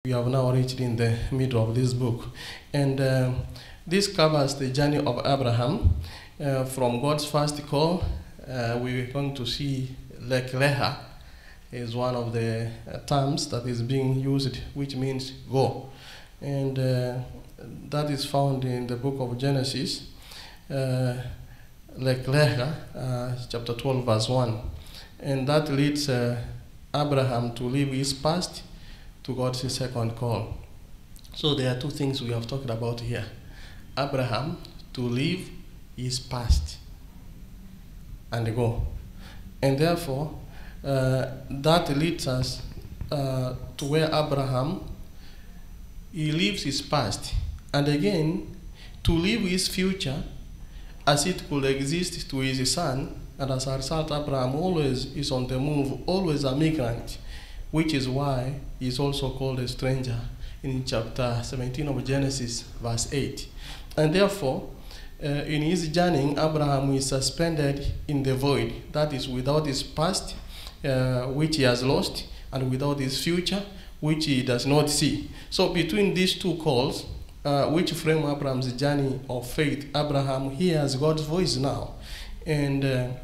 We have now reached in the middle of this book. And this covers the journey of Abraham from God's first call. We're going to see Lek Leha is one of the terms that is being used, which means go. And that is found in the book of Genesis, Lek Leha, chapter 12, verse 1. And that leads Abraham to leave his past to God's second call. So there are two things we have talked about here. Abraham to leave his past and go. And therefore, that leads us to where Abraham, he leaves his past. And again, to leave his future as it could exist to his son. And as a result, Abraham always is on the move, always a migrant, which is why he is also called a stranger in chapter 17 of Genesis, verse 8. And therefore, in his journey, Abraham is suspended in the void. That is, without his past, which he has lost, and without his future, which he does not see. So between these two calls, which frame Abraham's journey of faith, Abraham hears God's voice now, and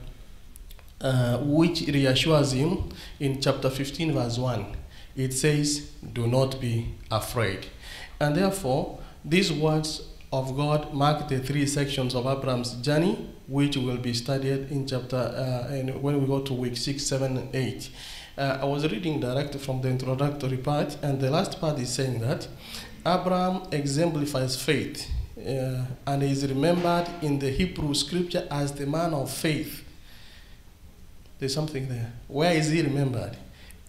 which reassures him in chapter 15, verse 1. It says, do not be afraid. And therefore, these words of God mark the three sections of Abraham's journey, which will be studied in chapter, and when we go to week 6, 7, and 8. I was reading directly from the introductory part, and the last part is saying that Abraham exemplifies faith and is remembered in the Hebrew scripture as the man of faith. There's something there. Where is he remembered?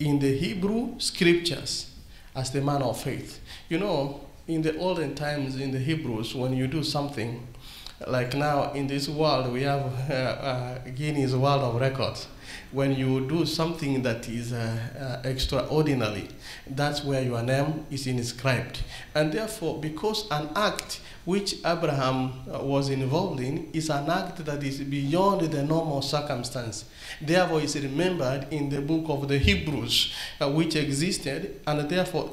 In the Hebrew scriptures as the man of faith. You know, in the olden times in the Hebrews, when you do something, like now in this world, we have Guinness World of Records. When you do something that is extraordinary, that's where your name is inscribed. And therefore, because an act which Abraham was involved in is an act that is beyond the normal circumstance, therefore is remembered in the book of the Hebrews, which existed, and therefore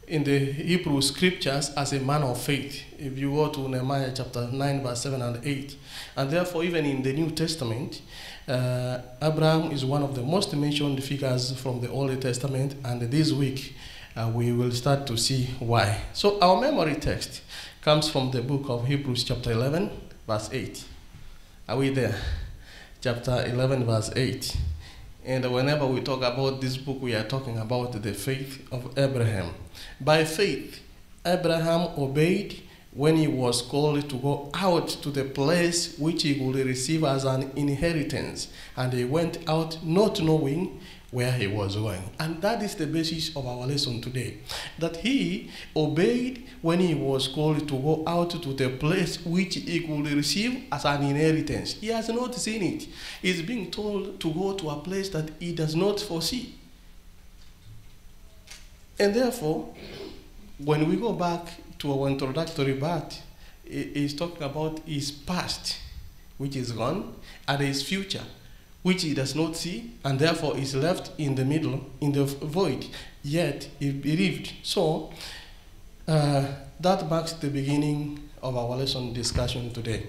in the Hebrew scriptures as a man of faith. If you go to Nehemiah chapter 9, verse 7 and 8. And therefore, even in the New Testament, Abraham is one of the most mentioned figures from the Old Testament, and this week we will start to see why. So our memory text comes from the book of Hebrews chapter 11, verse 8. Are we there? Chapter 11, verse 8. And whenever we talk about this book, we are talking about the faith of Abraham. By faith, Abraham obeyed when he was called to go out to the place which he would receive as an inheritance. And he went out not knowing where he was going. And that is the basis of our lesson today. That he obeyed when he was called to go out to the place which he could receive as an inheritance. He has not seen it. He's being told to go to a place that he does not foresee. And therefore, when we go back to our introductory part, he's talking about his past, which is gone, and his future, which he does not see, and therefore is left in the middle, in the void, yet he believed. So, that marks the beginning of our lesson discussion today.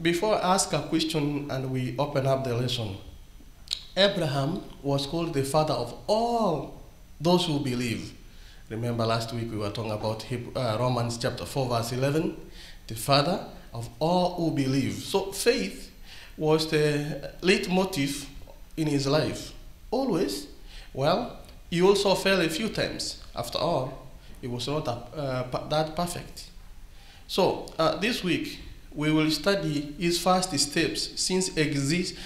Before I ask a question and we open up the lesson, Abraham was called the father of all those who believe. Remember last week we were talking about Romans chapter 4, verse 11, the father of all who believe. So faith was the leitmotif in his life. Always. Well, he also fell a few times. After all, he was not that perfect. So this week, we will study his first steps since exiting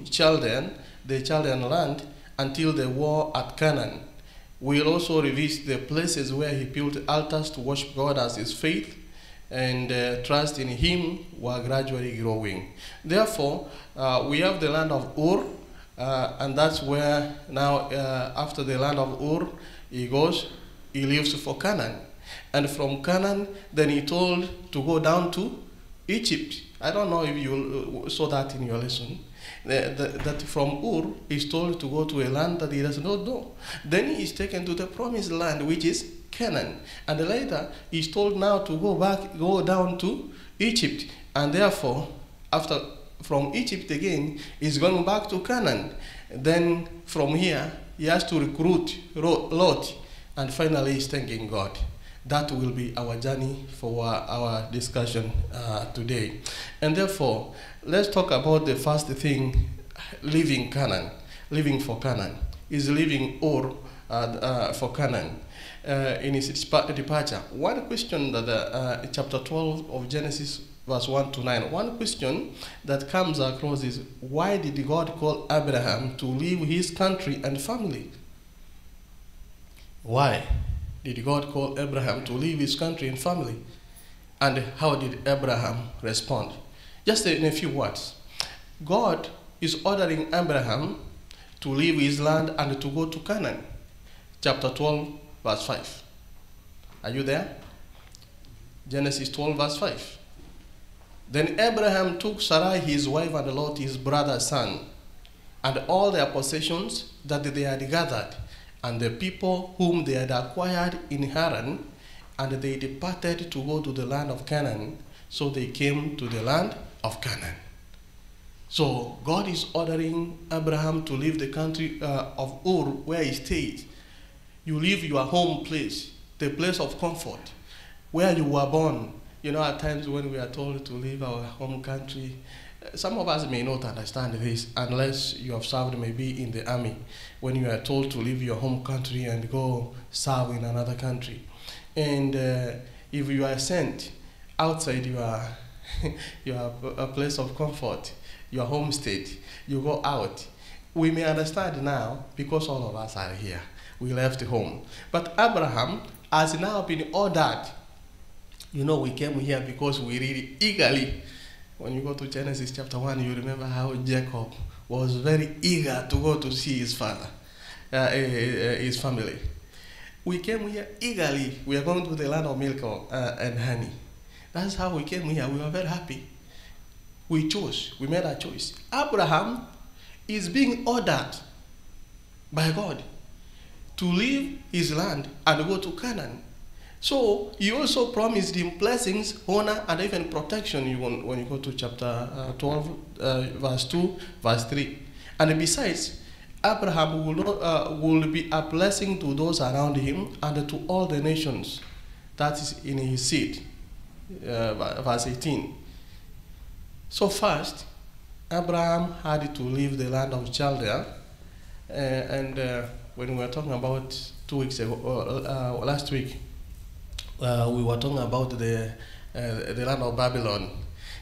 Chaldea, the Chaldean land, until the war at Canaan. We'll also revisit the places where he built altars to worship God as his faith and trust in him were gradually growing. Therefore, we have the land of Ur, and that's where now, after the land of Ur, he leaves for Canaan. And from Canaan, then he told to go down to Egypt. I don't know if you saw that in your lesson. That from Ur is told to go to a land that he does not know. Then he is taken to the promised land, which is Canaan. And later he is told now to go down to Egypt. And therefore, after from Egypt again, he's going back to Canaan. Then from here, he has to recruit Lot. And finally, he's thanking God. That will be our journey for our discussion today. And therefore, let's talk about the first thing, leaving Canaan. Living for Canaan. Is leaving Ur for Canaan in his departure. One question that chapter 12 of Genesis verse 1 to 9. One question that comes across is, why did God call Abraham to leave his country and family? Why did God call Abraham to leave his country and family? And how did Abraham respond? Just in a few words. God is ordering Abraham to leave his land and to go to Canaan. Chapter 12, verse 5. Are you there? Genesis 12, verse 5. Then Abraham took Sarai his wife and Lot his brother's son, and all their possessions that they had gathered, and the people whom they had acquired in Haran, and they departed to go to the land of Canaan. So they came to the land of Canaan. So God is ordering Abraham to leave the country of Ur, where he stayed. You leave your home place, the place of comfort, where you were born. You know, at times when we are told to leave our home country, some of us may not understand this unless you have served maybe in the army, when you are told to leave your home country and go serve in another country. And if you are sent outside your a place of comfort, your home state, you go out. We may understand now because all of us are here. We left home. But Abraham has now been ordered. You know, we came here because we really eagerly, when you go to Genesis chapter 1, you remember how Jacob was very eager to go to see his father, his family. We came here eagerly. We are going to the land of milk and honey. That's how we came here. We were very happy. We chose. We made a choice. Abraham is being ordered by God to leave his land and go to Canaan. So he also promised him blessings, honor, and even protection when you go to chapter 12, verse 2, verse 3. And besides, Abraham will be a blessing to those around him and to all the nations. That is in his seed. Verse 18. So first, Abraham had to leave the land of Chaldea. When we were talking about 2 weeks ago, last week, we were talking about the land of Babylon.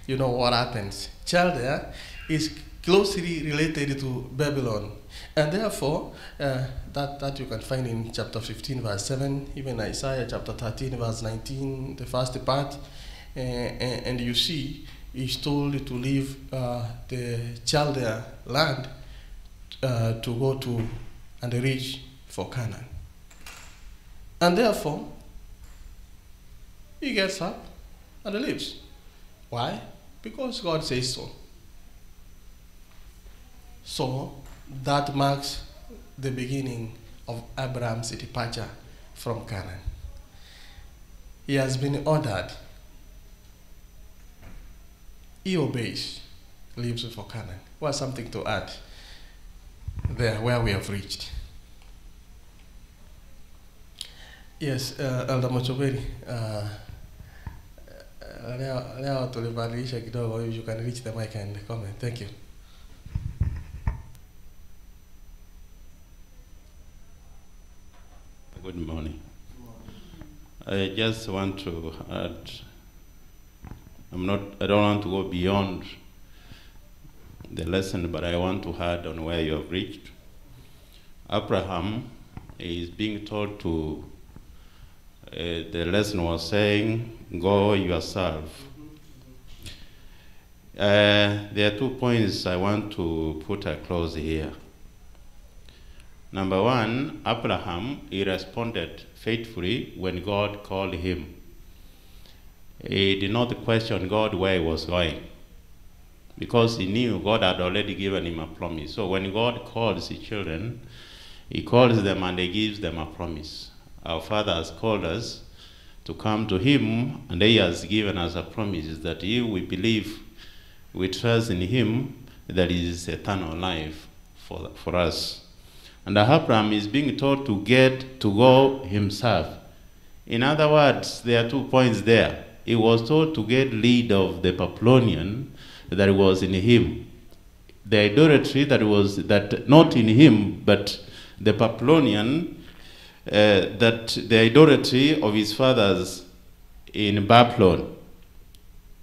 You know what happens. Chaldea is closely related to Babylon. And therefore, that you can find in chapter 15, verse 7, even Isaiah chapter 13, verse 19, the first part. And you see, he's told to leave the Chaldea land to go to and reach for Canaan. And therefore, he gets up and leaves. Why? Because God says so. So that marks the beginning of Abraham's departure from Canaan. He has been ordered. He obeys, leaves for Canaan. Well, something to add there where we have reached. Yes, Elder Mochoberi, leo tulibadilisha kidogo, you can reach the mic and comment. Thank you. Good morning. I just want to add, I don't want to go beyond the lesson, but I want to add on where you have reached. Abraham is being told to, the lesson was saying, go yourself. There are 2 points I want to put across here. Number one, Abraham, he responded faithfully when God called him. He did not question God where he was going. because he knew God had already given him a promise. So when God calls his children, he calls them and he gives them a promise. Our Father has called us to come to him, and he has given us a promise that if we believe, we trust in him, there is eternal life for us. And Abraham is being told to go himself. In other words, there are 2 points there. He was told to get rid of the Babylonian that was in him. The idolatry that not in him, but the Babylonian, that the idolatry of his fathers in Babylon.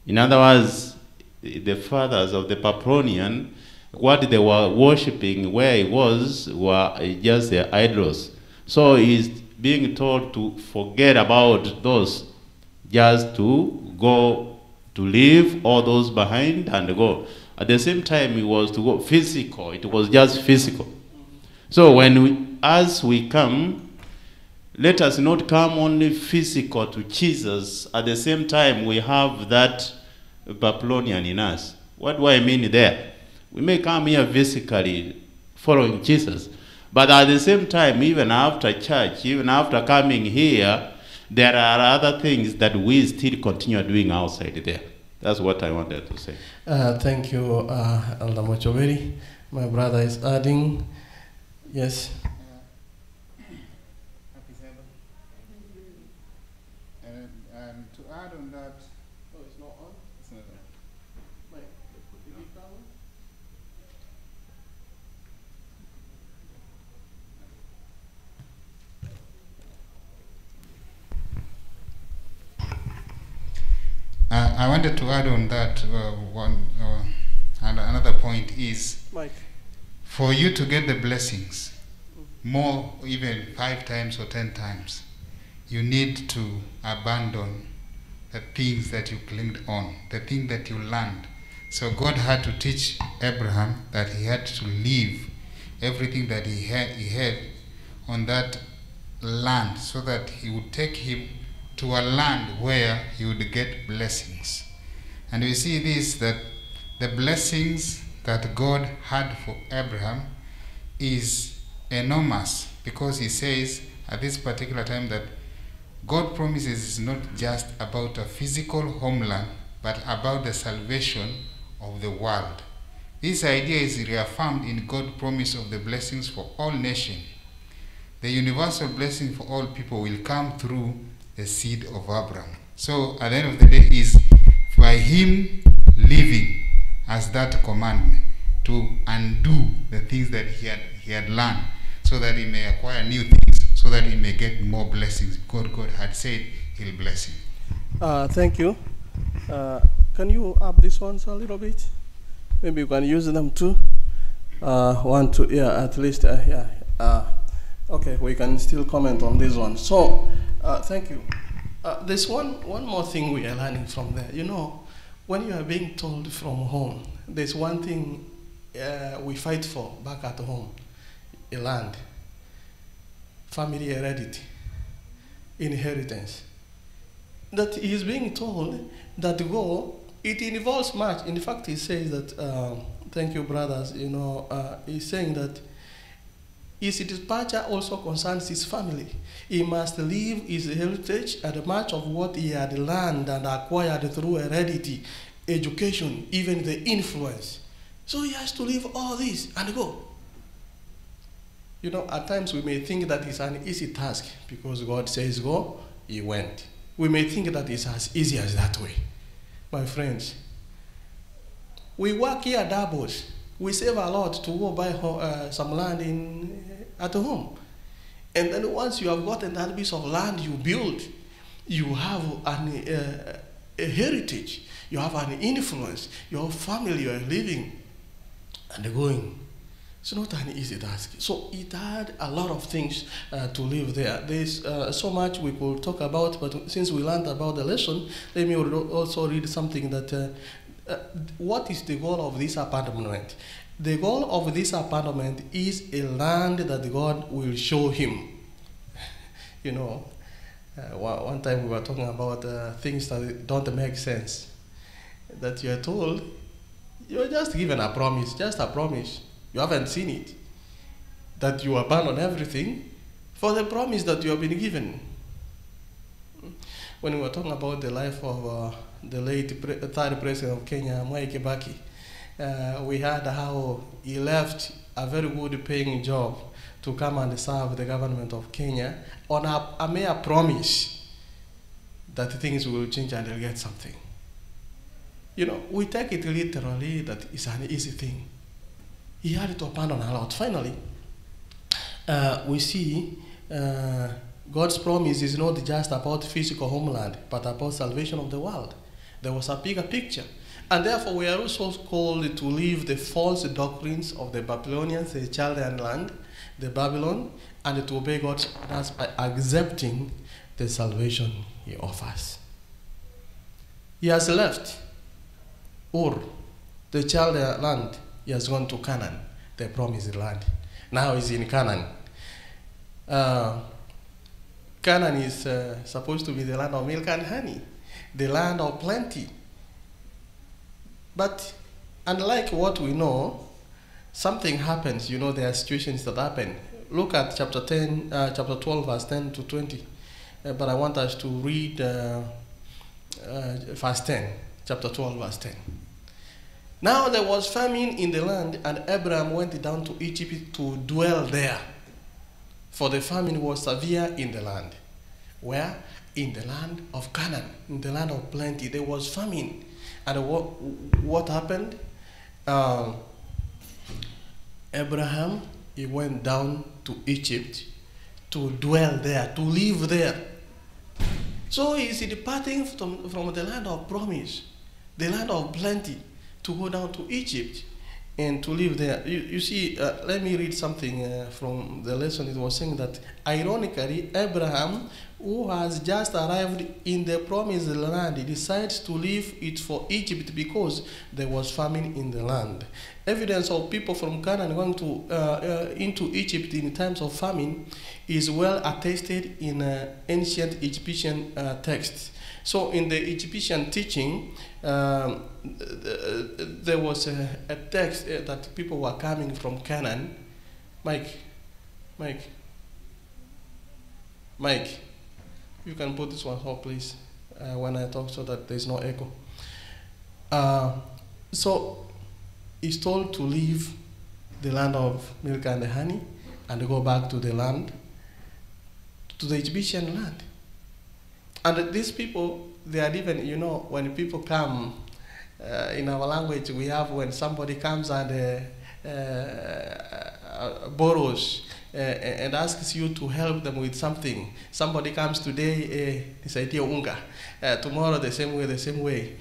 In other words, the fathers of the Babylonian, what they were worshipping where he was were just their idols. So he's being told to forget about those, just to go to leave all those behind and go. At the same time, it was to go physical. It was just physical. So as we come, let us not come only physical to Jesus. At the same time, we have that Babylonian in us. What do I mean there? We may come here physically following Jesus, but at the same time, even after church, even after coming here, there are other things that we still continue doing outside there. That's what I wanted to say. Thank you, Elder Mochoberi. My brother is adding. Yes. Happy Sabbath. And to add on that, Oh, it's not on? it's not on. Mike, did you that one? I wanted to add on that and another point is Mike. for you to get the blessings, more even 5 times or 10 times, you need to abandon the things that you clinged on, the thing that you learned. So God had to teach Abraham that he had to leave everything that he had on that land, so that he would take him to a land where he would get blessings. And we see this, that the blessings that God had for Abraham is enormous, because he says at this particular time that God promises is not just about a physical homeland, but about the salvation of the world. This idea is reaffirmed in God's promise of the blessings for all nations. The universal blessing for all people will come through the seed of Abraham. So at the end of the day is by him living as that commandment to undo the things that he had learned, so that he may acquire new things, so that he may get more blessings. God had said he'll bless him. Thank you. Can you up these ones a little bit? Maybe you can use them too. 1, 2, yeah, at least, yeah. Okay, we can still comment on this one. So, thank you. There's one more thing we are learning from there. You know, when you are being told from home, there's one thing we fight for back at home: a land, family heredity, inheritance. That he is being told that go, it involves much. In fact, he says that, thank you, brothers, you know, he's saying that his departure also concerns his family. He must leave his heritage and much of what he had learned and acquired through heredity, education, even the influence. So he has to leave all this and go. You know, at times we may think that it's an easy task because God says go, he went. We may think that it's as easy as that way. My friends, we work here doubles. We save a lot to go buy some land at home. And then once you have gotten that piece of land you build, you have a heritage, you have an influence, your family, you are living and going. It's not an easy task. So it had a lot of things to live there. There's so much we could talk about, but since we learned about the lesson, let me also read something that what is the goal of this abandonment? The goal of this abandonment is a land that God will show him. You know, one time we were talking about things that don't make sense. That you are told You're just given a promise, just a promise. You haven't seen it. That you abandon everything for the promise that you have been given. When we were talking about the life of the late third president of Kenya, Mwai Kibaki, we heard how he left a very good paying job to come and serve the government of Kenya on a mere promise that things will change and they'll get something. You know, we take it literally that it's an easy thing. He had to abandon a lot. Finally, we see God's promise is not just about physical homeland, but about salvation of the world. There was a bigger picture. And therefore, we are also called to leave the false doctrines of the Babylonians, the Chaldean land, the Babylon, and to obey God's orders by accepting the salvation he offers. He has left Ur, the Chaldean land. He has gone to Canaan, the promised land. Now he's in Canaan. Canaan is supposed to be the land of milk and honey, the land of plenty. But unlike what we know, something happens. You know, there are situations that happen. Look at chapter 12, verse 10 to 20. But I want us to read verse 10, chapter 12, verse 10. Now there was famine in the land, and Abraham went down to Egypt to dwell there. For the famine was severe in the land. Where? In the land of Canaan, in the land of plenty. There was famine. And what happened? Abraham, he went down to Egypt to dwell there, to live there. So he is departing from the land of promise, the land of plenty, to go down to Egypt and to live there. You see, let me read something from the lesson. It was saying that, ironically, Abraham, who has just arrived in the promised land, he decides to leave it for Egypt because there was famine in the land. Evidence of people from Canaan going into Egypt in times of famine is well attested in ancient Egyptian texts. So in the Egyptian teaching, there was a text that people were coming from Canaan. Mike, you can put this one up, please, when I talk so that there's no echo. So he's told to leave the land of milk and honey and go back to the land, to the Egyptian land. And these people, they are even, you know, when people come, in our language, we have when somebody comes and borrows and asks you to help them with something. Somebody comes today, nisaidia unga. Tomorrow the same way.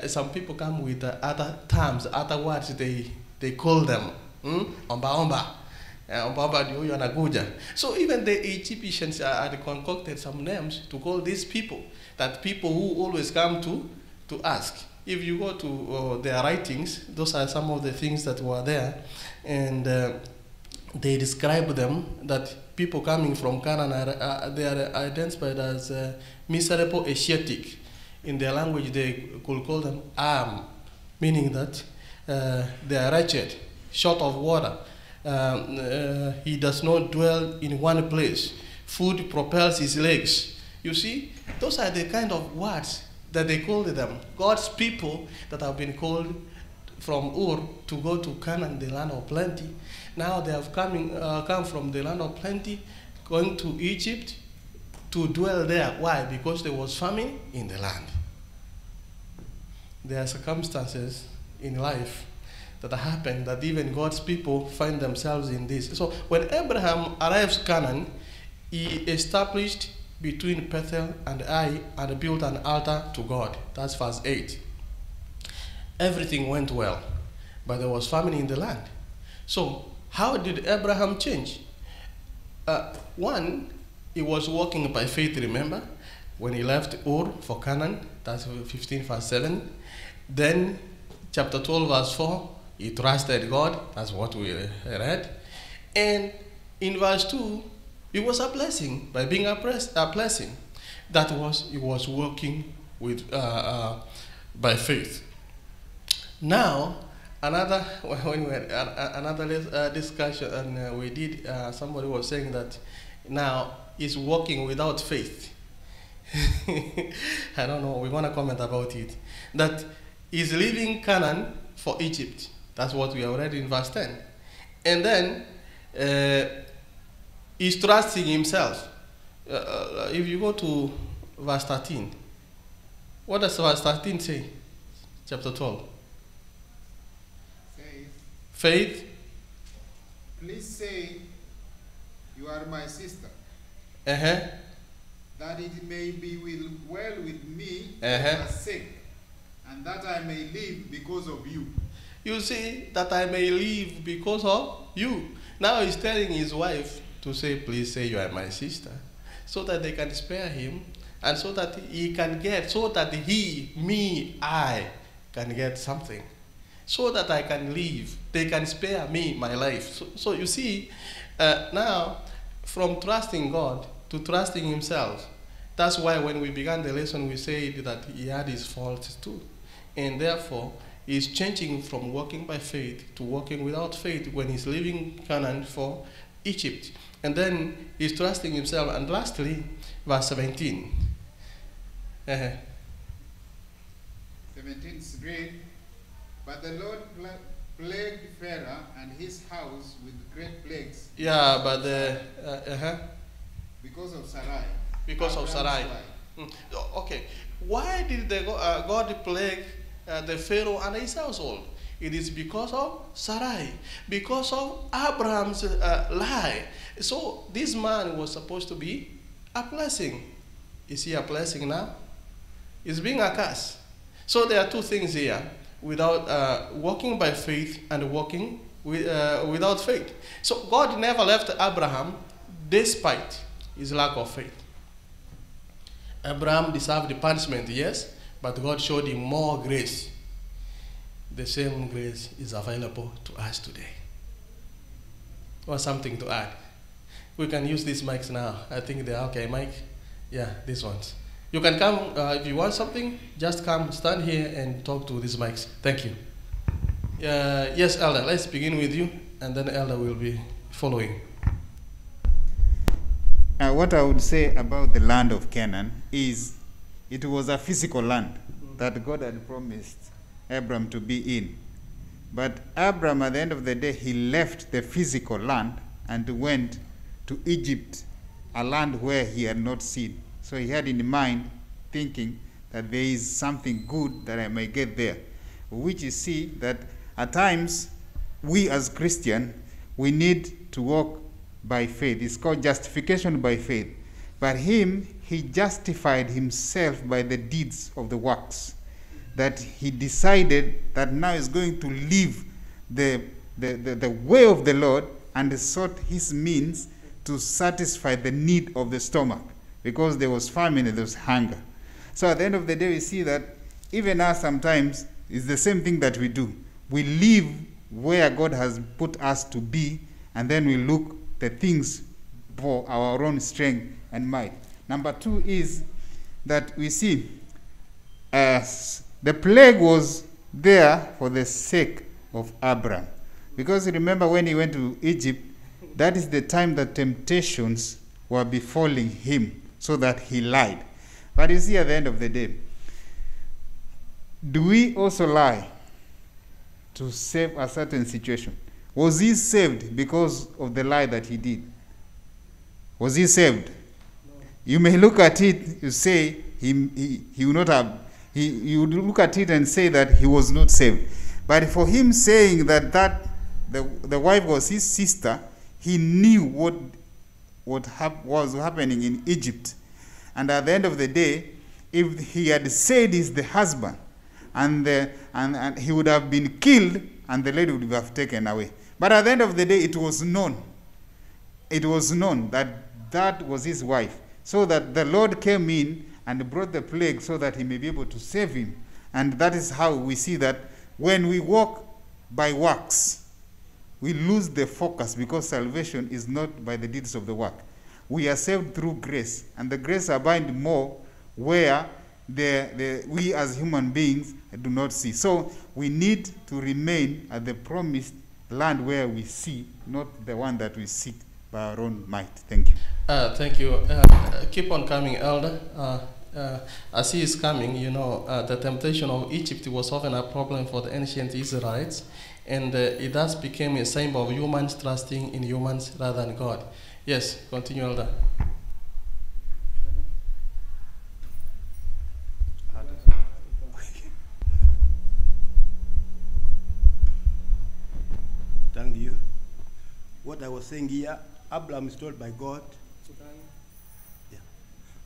Some people come with other terms, other words they call them. Omba omba. Omba ndio anakuja. So even the Egyptians had concocted some names to call these people, that people who always come to ask. If you go to their writings, those are some of the things that were there, and they describe them that people coming from Canaan they are identified as miserable Asiatic. In their language, they could call them Am, meaning that they are wretched, short of water. He does not dwell in one place. Food propels his legs. You see, those are the kind of words that they called them. God's people that have been called from Ur to go to Canaan, the land of plenty. Now they have come from the land of plenty, going to Egypt to dwell there. Why? Because there was famine in the land. There are circumstances in life that happen that even God's people find themselves in this. So when Abraham arrives Canaan, he established between Bethel and Ai and built an altar to God. That's verse 8. Everything went well, but there was famine in the land. So how did Abraham change? One, he was walking by faith, remember? When he left Ur for Canaan, that's 15 verse 7. Then chapter 12 verse 4, he trusted God. That's what we read. And in verse 2, it was a blessing. By being a blessing, that was, he was walking with by faith. Now, Another when we had another discussion, and we did. Somebody was saying that now is walking without faith. I don't know. We want to comment about it. That is leaving Canaan for Egypt. That's what we are already in verse 10. And then he's trusting himself. If you go to verse 13, what does verse 13 say? Chapter 12. Faith. Please say, you are my sister, that it may be well with me for your sake, and that I may live because of you. You see, that I may live because of you. Now he's telling his wife to say, please say you are my sister, so that they can spare him, and so that he can get, so that I can get something, so that I can live. They can spare me my life. So you see, now, from trusting God to trusting himself, that's why when we began the lesson, we said that he had his faults too. And therefore, he's changing from walking by faith to walking without faith when he's leaving Canaan for Egypt. And then he's trusting himself. And lastly, verse 17. 17 is great. But the Lord plagued Pharaoh and his house with great plagues. Yeah, but because of Sarai. Because of Sarai. Okay. Why did God plague the Pharaoh and his household? It is because of Sarai, because of Abraham's lie. So this man was supposed to be a blessing. Is he a blessing now? He's being a curse. So there are two things here: without walking by faith and walking without faith. So God never left Abraham despite his lack of faith. Abraham deserved the punishment, yes, but God showed him more grace. The same grace is available to us today. Or something to add? We can use these mics now. I think they're okay, Mike. Yeah, these ones. You can come, if you want something, just come, stand here and talk to these mics. Thank you. Yes, Elder, let's begin with you, and then Elder will be following. What I would say about the land of Canaan is it was a physical land that God had promised Abram to be in. But Abram, at the end of the day, he left the physical land and went to Egypt, a land where he had not seen. So he had in mind thinking that there is something good that I may get there, which you see that at times we as Christians, we need to walk by faith. It's called justification by faith. But he justified himself by the deeds of the works. That he decided that now he's going to live the way of the Lord, and sought his means to satisfy the need of the stomach, because there was famine and there was hunger. So at the end of the day, we see that even us sometimes it's the same thing that we do. We live where God has put us to be, and then we look the things for our own strength and might. Number two is that we see the plague was there for the sake of Abraham. Because remember when he went to Egypt, that is the time that temptations were befalling him, so that he lied. But you see, at the end of the day, do we also lie to save a certain situation? Was he saved because of the lie that he did? Was he saved? No. You may look at it, you say he would not have. You would look at it and say that he was not saved. But for him saying that the wife was his sister, he knew what was happening in Egypt. And at the end of the day, if he had said he's the husband, and he would have been killed, and the lady would have taken away. But at the end of the day, it was known. It was known that that was his wife. So that the Lord came in and brought the plague so that he may be able to save him. And that is how we see that when we walk by works, we lose the focus, because salvation is not by the deeds of the work. We are saved through grace, and the grace abounds more where we as human beings do not see. So we need to remain at the promised land where we see, not the one that we seek by our own might. Thank you. Thank you. Keep on coming, Elder. As he is coming, you know, the temptation of Egypt was often a problem for the ancient Israelites, and it thus became a symbol of humans trusting in humans rather than God. Yes, continue, Elder. Thank you. What I was saying here, Abraham is told by God. Yeah.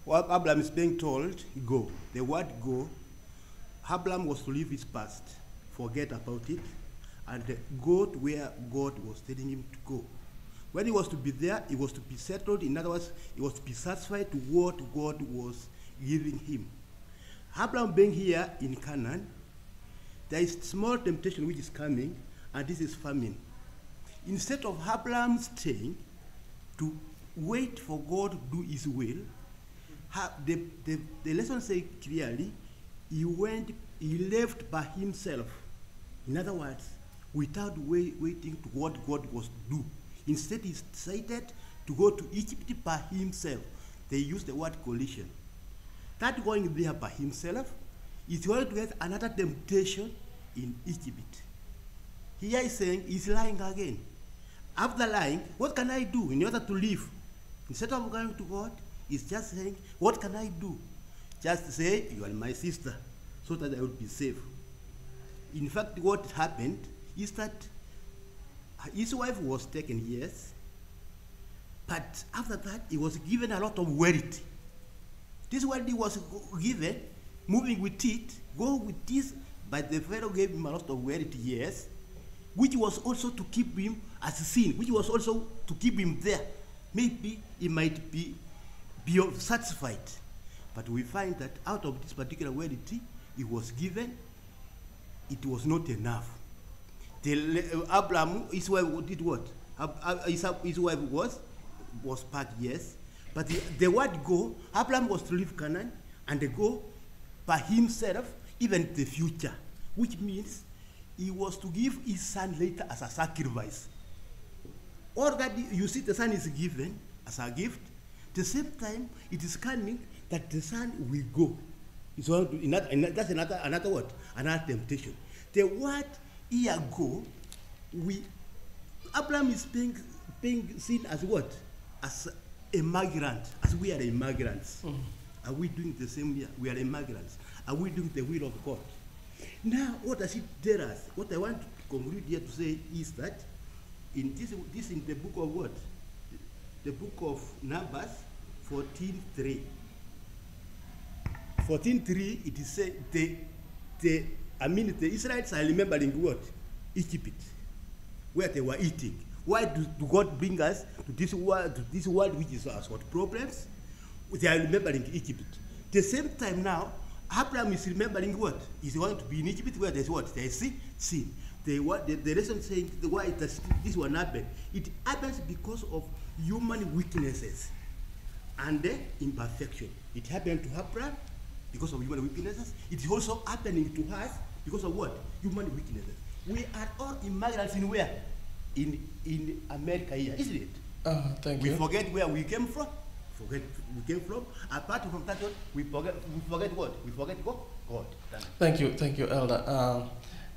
Well, Abraham is being told, go. The word go, Abraham was to leave his past, forget about it, and go to where God was telling him to go. When he was to be there, he was to be settled. In other words, he was to be satisfied to what God was giving him. Abraham being here in Canaan, there is small temptation which is coming, and this is famine. Instead of Abraham staying to wait for God to do his will, the lesson says clearly, he left by himself. In other words, without waiting to what God was to do. Instead, he decided to go to Egypt by himself. They use the word collision. That going there by himself is going to get another temptation in Egypt. Here he's saying he's lying again. After lying, what can I do in order to live? Instead of going to God, he's just saying, what can I do? Just say, you are my sister, so that I will be safe. In fact, what happened is that his wife was taken, yes, but after that, he was given a lot of wealth. This wealth was given, moving with it, go with this, but the Pharaoh gave him a lot of wealth, yes, which was also to keep him as a sin, which was also to keep him there. Maybe he might be satisfied. But we find that out of this particular wealth he was given, it was not enough. Abraham, his wife did what? His wife was part, yes. But the word go, Abraham was to leave Canaan and go by himself, even the future, which means he was to give his son later as a sacrifice. Already, you see, the son is given as a gift. At the same time, it is coming that the son will go. It's that's another word, another temptation. The word here go, Abraham is being seen as what? As a migrant, as we are immigrants. Are we doing the same here? We are immigrants. Are we doing the will of God? Now, what does it tell us? What I want to conclude here to say is that in this in the book of what? The book of Numbers 14:3. 14:3, it is said the Israelites are remembering what? Egypt, where they were eating. Why do God bring us to this world which is us what problems? They are remembering Egypt. At the same time now, Abraham is remembering what? He's going to be in Egypt where there's what? There's sin. The lesson saying why this one happened. It happens because of human weaknesses and imperfection. It happened to Abraham because of human weaknesses. It is also happening to us because of what? Human weaknesses. We are all immigrants in where? In America here, isn't it? Thank you. We forget where we came from. Apart from that, we forget what? We forget God. Thank you, Elder.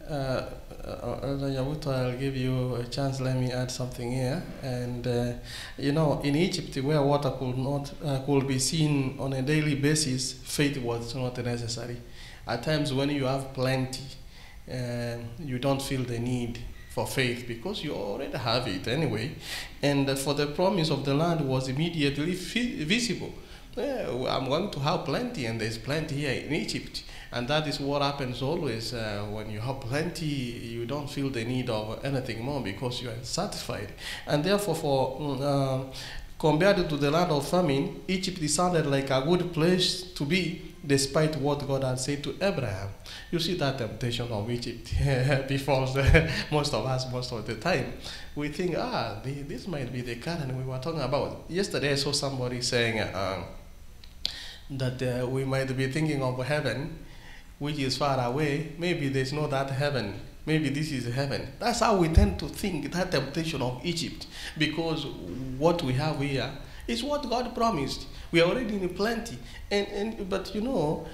Elder Yabuto, I'll give you a chance. Let me add something here. And you know, in Egypt, where water could be seen on a daily basis, faith was not necessary. At times, when you have plenty, you don't feel the need for faith because you already have it anyway. And for the promise of the land was immediately visible. I'm going to have plenty, and there's plenty here in Egypt. And that is what happens always. When you have plenty, you don't feel the need of anything more because you are satisfied. And therefore, compared to the land of famine, Egypt sounded like a good place to be, despite what God had said to Abraham. You see that temptation of Egypt befalls most of us most of the time. We think, this might be the Canaan we were talking about. Yesterday I saw somebody saying, that we might be thinking of heaven, which is far away. Maybe there's no that heaven. Maybe this is heaven. That's how we tend to think, that temptation of Egypt, because what we have here is what God promised. We are already in plenty. But you know,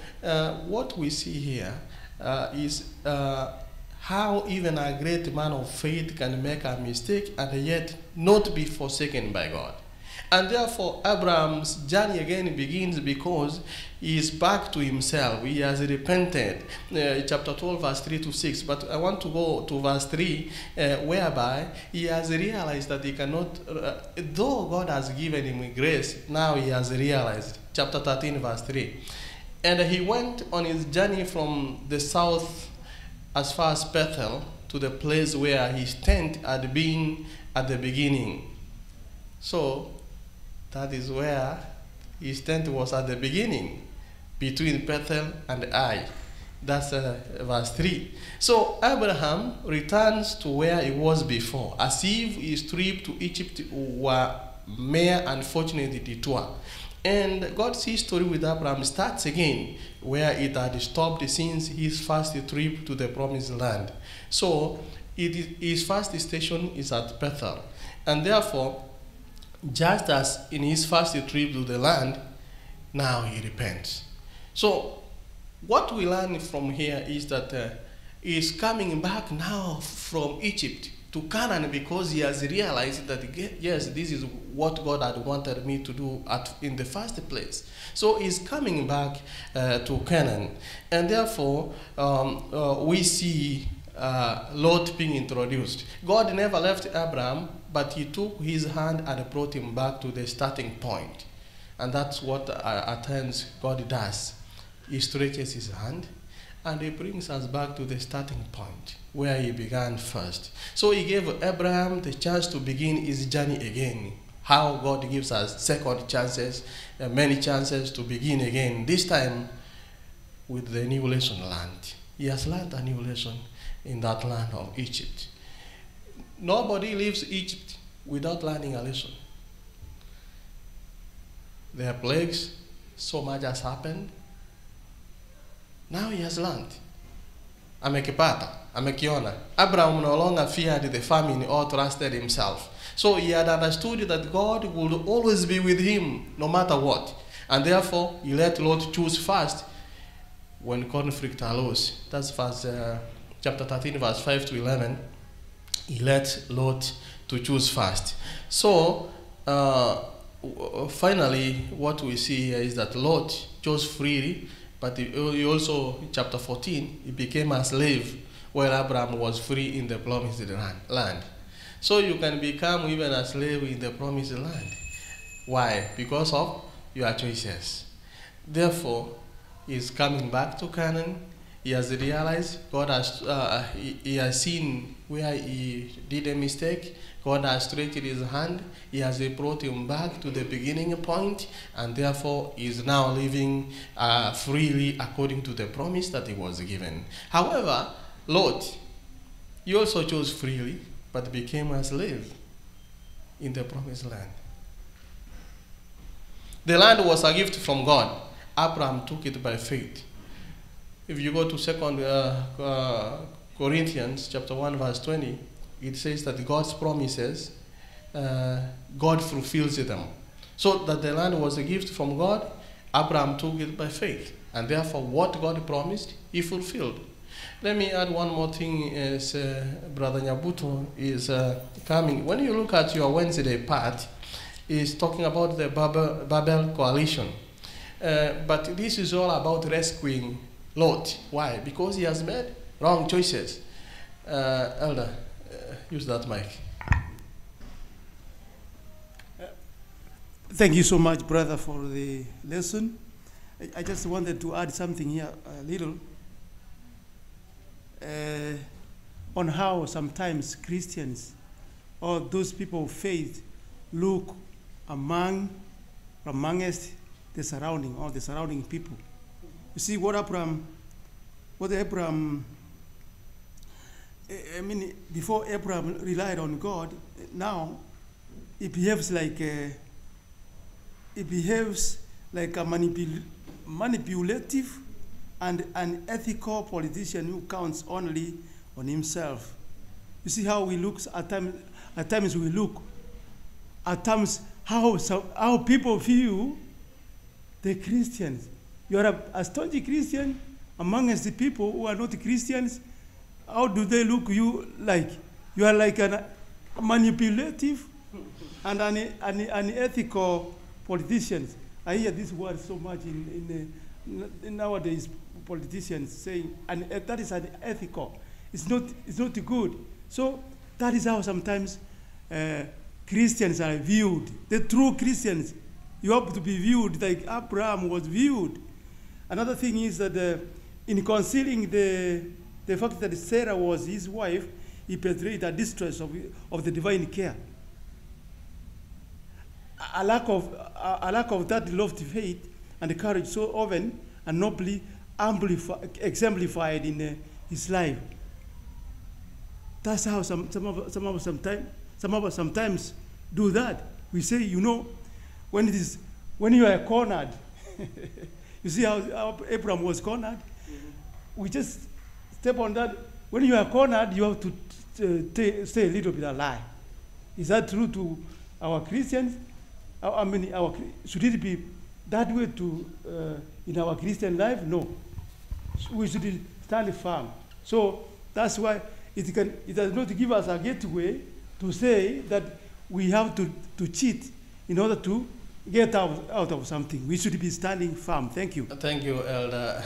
what we see here is how even a great man of faith can make a mistake and yet not be forsaken by God. And therefore, Abraham's journey again begins because he is back to himself. He has repented. Chapter 12, verse 3 to 6. But I want to go to verse 3, whereby he has realized that he cannot, though God has given him grace, now he has realized. Chapter 13, verse 3. And he went on his journey from the south as far as Bethel to the place where his tent had been at the beginning. So, that is where his tent was at the beginning, between Bethel and Ai. That's verse 3. So Abraham returns to where he was before, as if his trip to Egypt were mere unfortunate detour. And God's history with Abraham starts again where it had stopped since his first trip to the promised land. So his first station is at Bethel. And therefore, just as in his first trip to the land, now he repents. So what we learn from here is that he is coming back now from Egypt to Canaan because he has realized that, yes, this is what God had wanted me to do in the first place. So he's coming back to Canaan. And therefore, we see Lot being introduced. God never left Abraham, but he took his hand and brought him back to the starting point. And that's what at times God does. He stretches his hand and he brings us back to the starting point where he began first. So he gave Abraham the chance to begin his journey again. How God gives us second chances, many chances to begin again, this time with the new lesson learned. He has learned a new lesson in that land of Egypt. Nobody leaves Egypt without learning a lesson. There are plagues, so much has happened. Now he has learned. Amekipata, amekiona. Abraham no longer feared the famine or trusted himself. So he had understood that God would always be with him no matter what. And therefore, he let Lot choose first when conflict arose. That's chapter 13, verse 5 to 11. He let Lot to choose first. So, finally, what we see here is that Lot chose freely, but he also, chapter 14, he became a slave while Abraham was free in the promised land. So you can become even a slave in the promised land. Why? Because of your choices. Therefore, he's coming back to Canaan. He has realized God has, he has seen where he did a mistake. God has stretched his hand. He has brought him back to the beginning point, and therefore he is now living freely according to the promise that he was given. However, Lot, he also chose freely, but became a slave in the promised land. The land was a gift from God. Abraham took it by faith. If you go to 2 Corinthians chapter 1, verse 20, it says that God's promises, God fulfills them. So that the land was a gift from God, Abraham took it by faith. And therefore, what God promised, he fulfilled. Let me add one more thing as Brother Nyabuto is coming. When you look at your Wednesday part, he's talking about the Babel coalition. But this is all about rescuing Lot. Why? Because he has made wrong choices. Elder, use that mic. Thank you so much, brother, for the lesson. I just wanted to add something here a little on how sometimes Christians or those people of faith look amongst the surrounding people. You see what Abraham, I mean, before Abraham relied on God, now he behaves like a manipulative and an ethical politician who counts only on himself. You see how we look at times. At times we look. At times how people view the Christians. You are a staunch Christian amongst the people who are not Christians. How do they look you like? You are like a manipulative and an ethical politician. I hear this word so much in nowadays, politicians saying, and that is unethical. It's not good. So that is how sometimes Christians are viewed. The true Christians, you have to be viewed like Abraham was viewed. Another thing is that in concealing the fact that Sarah was his wife, he portrayed a distress of the divine care. A lack of that lofty faith and courage so often and nobly exemplified in his life. That's how some of us sometimes do that. We say, you know, when you are cornered, you see how Abraham was cornered? Mm-hmm. We just step on that. When you are cornered, you have to stay a little bit alive. Is that true to our Christians? I mean, should it be that way in our Christian life? No. We should stand firm. So that's why it does not give us a gateway to say that we have to cheat in order to get out of something. We should be standing firm. Thank you. Thank you, Elder.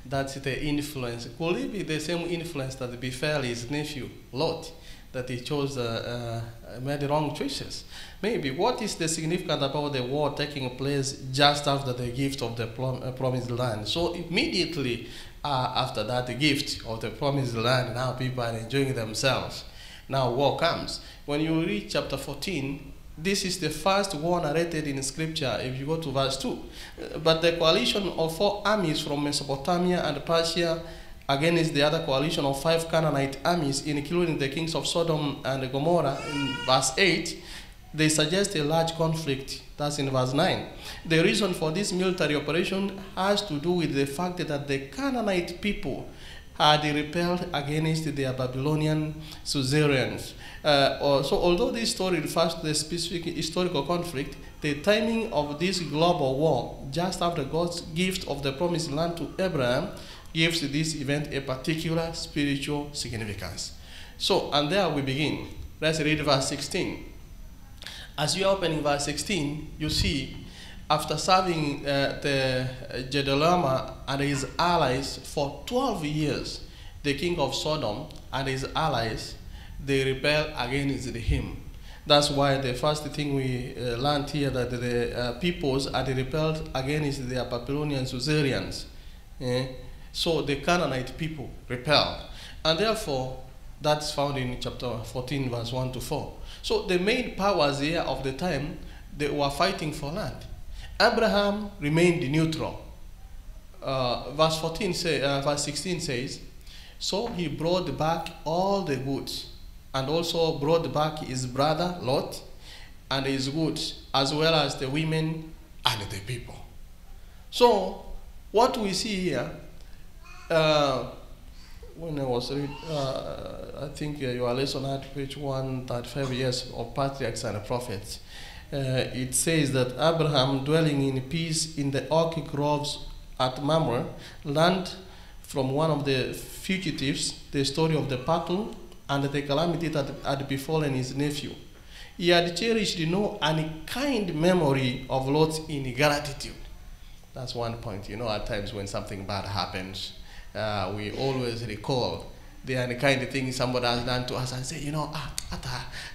That's the influence. Could it be the same influence that befell his nephew, Lot, that he chose, made the wrong choices? Maybe. What is the significance about the war taking place just after the gift of the promised land? So immediately after that, the gift of the promised land, now people are enjoying themselves. Now war comes. When you read chapter 14, this is the first war narrated in Scripture, if you go to verse 2. But the coalition of 4 armies from Mesopotamia and Persia against the other coalition of 5 Canaanite armies, including the kings of Sodom and Gomorrah, in verse 8, they suggest a large conflict. That's in verse 9. The reason for this military operation has to do with the fact that the Canaanite people had rebelled against their Babylonian suzerains. So although this story refers to the specific historical conflict, the timing of this global war, just after God's gift of the promised land to Abraham, gives this event a particular spiritual significance. So, and there we begin. Let's read verse 16. As you are opening verse 16, you see, after serving the Chaldea and his allies for 12 years, the king of Sodom and his allies, they rebel against him. That's why the first thing we learned here, that the peoples had rebelled against their Babylonian suzerains. So the Canaanite people rebelled. And therefore, that's found in chapter 14, verse 1 to 4. So the main powers here of the time, they were fighting for land. Abraham remained neutral. Verse 16 says, so he brought back all the goods, and also brought back his brother Lot and his goods, as well as the women and the people. So what we see here, when I was reading, I think your lesson at page 135 years of patriarchs and prophets, it says that Abraham, dwelling in peace in the oak groves at Mamre, learned from one of the fugitives the story of the battle and the calamity that had befallen his nephew. He had cherished no unkind memory of Lot's ingratitude. That's one point. You know, at times when something bad happens, we always recall the unkind thing somebody has done to us and say, you know,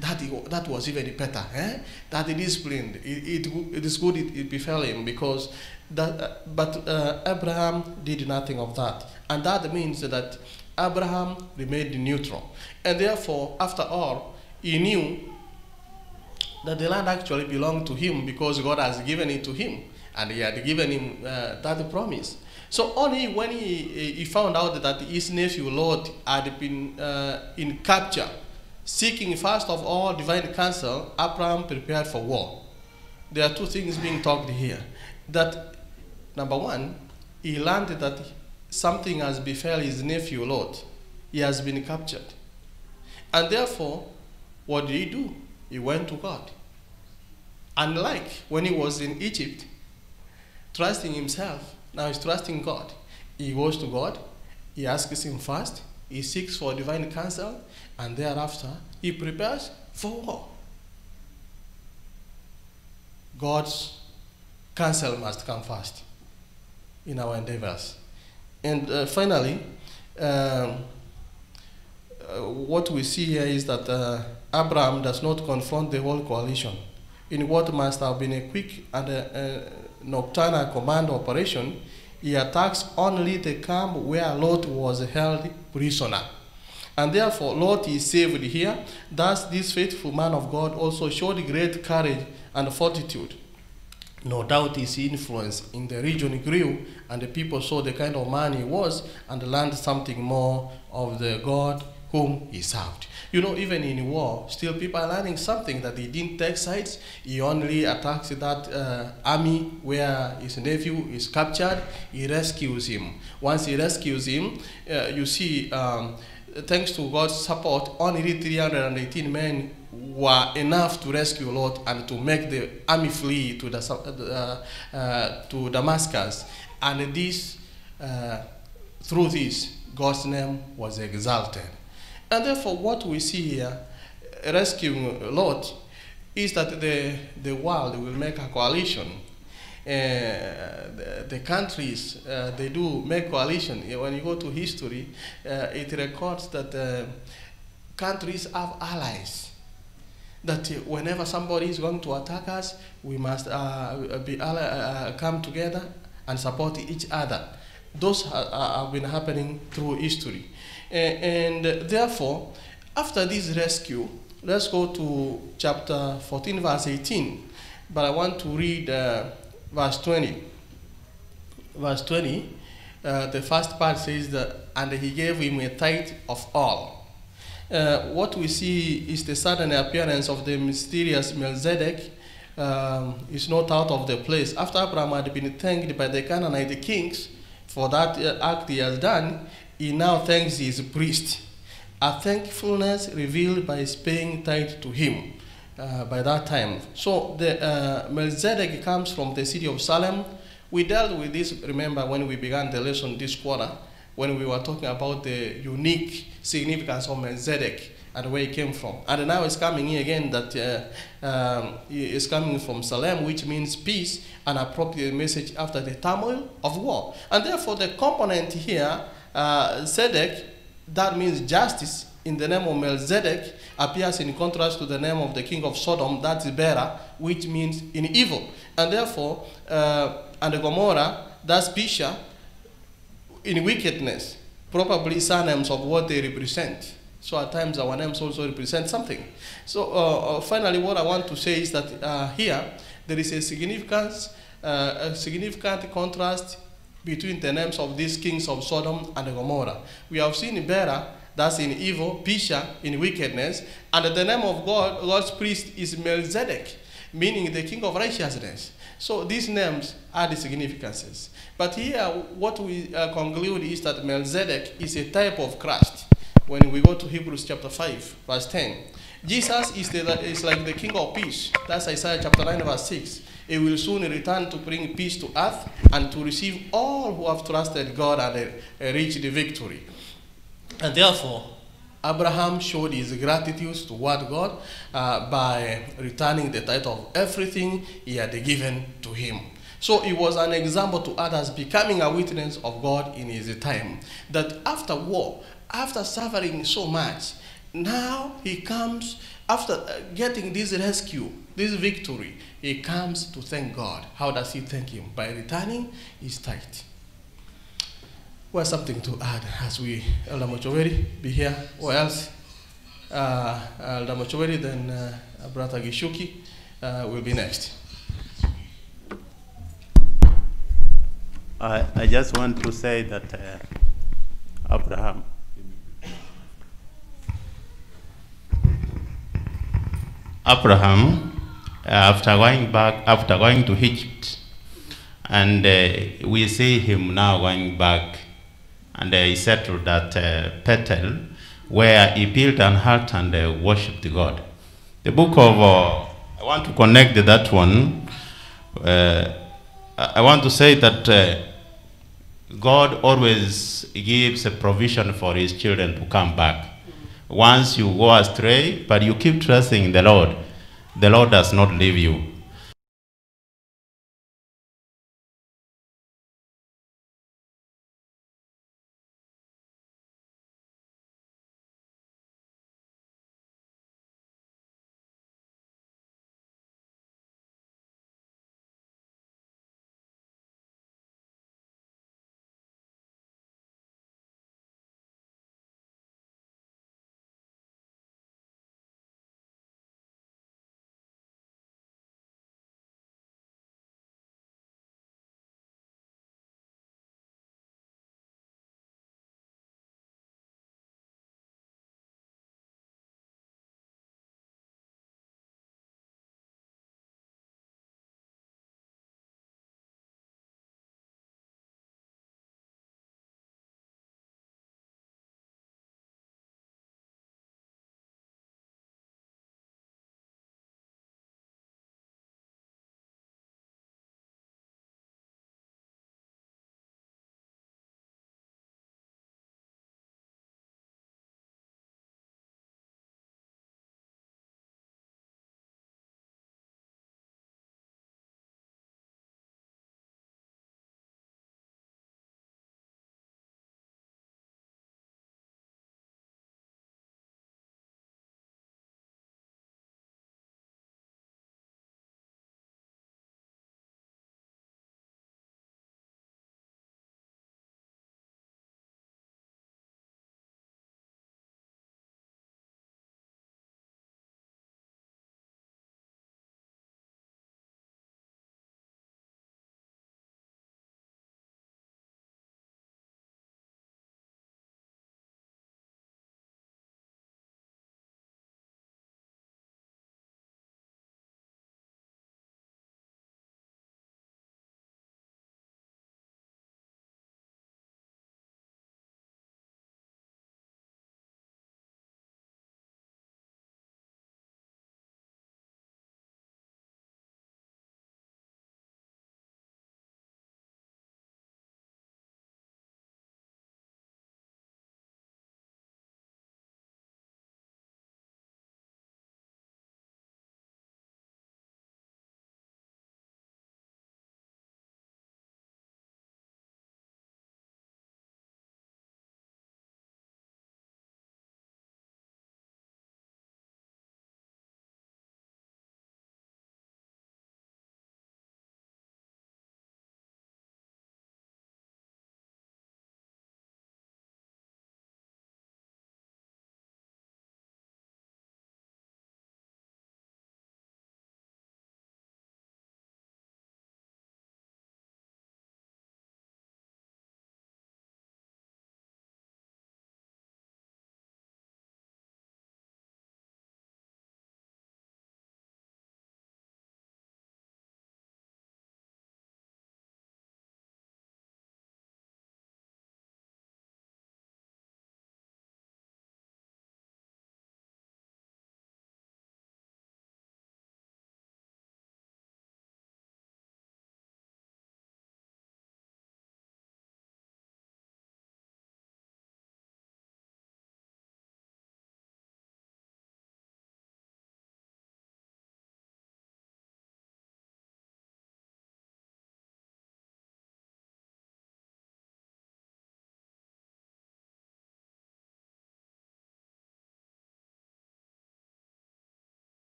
that was even better. That he disciplined. It is good it befell him because that. But Abraham did nothing of that, and that means that Abraham remained neutral, and therefore, after all, he knew that the land actually belonged to him because God has given it to him, and he had given him that promise. So only when he found out that his nephew Lot had been in capture, seeking first of all divine counsel, Abraham prepared for war. There are two things being talked here. That number one, he learned that something has befell his nephew Lot. He has been captured. And therefore, what did he do? He went to God. Unlike when he was in Egypt, trusting himself, now he's trusting God. He goes to God, he asks him first, he seeks for divine counsel, and thereafter he prepares for war. God's counsel must come first in our endeavors. And finally, what we see here is that Abraham does not confront the whole coalition in what must have been a quick and nocturnal command operation. He attacks only the camp where Lot was held prisoner. And therefore, Lot is saved here. Thus, this faithful man of God also showed great courage and fortitude. No doubt his influence in the region grew, and the people saw the kind of man he was and learned something more of the God whom he served. You know, even in war, still people are learning something, that he didn't take sides. He only attacks that army where his nephew is captured. He rescues him. Once he rescues him, you see, thanks to God's support, only 318 men were enough to rescue Lot and to make the army flee to Damascus. And this, through this, God's name was exalted. And therefore, what we see here, rescuing Lot, is that the world will make a coalition. The countries, they do make coalition. When you go to history, it records that countries have allies. That whenever somebody is going to attack us, we must come together and support each other. Those have been happening through history. And therefore, after this rescue, let's go to chapter 14, verse 18. But I want to read verse 20. Verse 20, the first part says that, and he gave him a tithe of all. What we see is the sudden appearance of the mysterious Melchizedek is not out of the place. After Abraham had been thanked by the Canaanite kings for that act he has done, he now thanks his priest. A thankfulness revealed by his paying tithe to him by that time. So the Melchizedek comes from the city of Salem. We dealt with this, remember, when we began the lesson this quarter, when we were talking about the unique significance of Melchizedek and where he came from. And now it's coming here again that he is coming from Salem, which means peace, an appropriate message after the turmoil of war. And therefore the component here, Zedek, that means justice, in the name of Melchizedek, appears in contrast to the name of the king of Sodom, that's Bera, which means in evil. And therefore, and Gomorrah, that's Persia, in wickedness, probably surnames of what they represent. So at times our names also represent something. So finally, what I want to say is that here there is a significant contrast between the names of these kings of Sodom and Gomorrah. We have seen Bera, that's in evil, Persia in wickedness, and the name of God's priest is Melchizedek, meaning the king of righteousness. So these names are the significances. But here, what we conclude is that Melchizedek is a type of Christ. When we go to Hebrews chapter 5, verse 10, Jesus is like the king of peace. That's Isaiah chapter 9, verse 6. He will soon return to bring peace to earth and to receive all who have trusted God and reach the victory. And therefore, Abraham showed his gratitude toward God by returning the tithe of everything he had given to him. So he was an example to others, becoming a witness of God in his time. That after war, after suffering so much, now he comes, after getting this rescue, this victory, he comes to thank God. How does he thank him? By returning his tithe. Well, something to add as we, Elder Mochoweri, be here, or else Elder Mochoweri, then Brother Gishuki will be next. I just want to say that Abraham, after going to Egypt And we see him now going back, and he settled at Bethel, where he built an altar and worshipped God. The book of, I want to connect that one. I want to say that God always gives a provision for his children to come back. Once you go astray, but you keep trusting in the Lord does not leave you.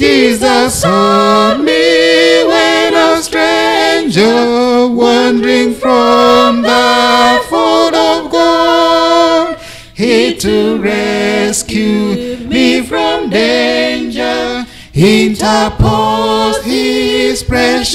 Jesus sought me when a stranger, wandering from the fold of God. He to rescue me from danger, interposed his precious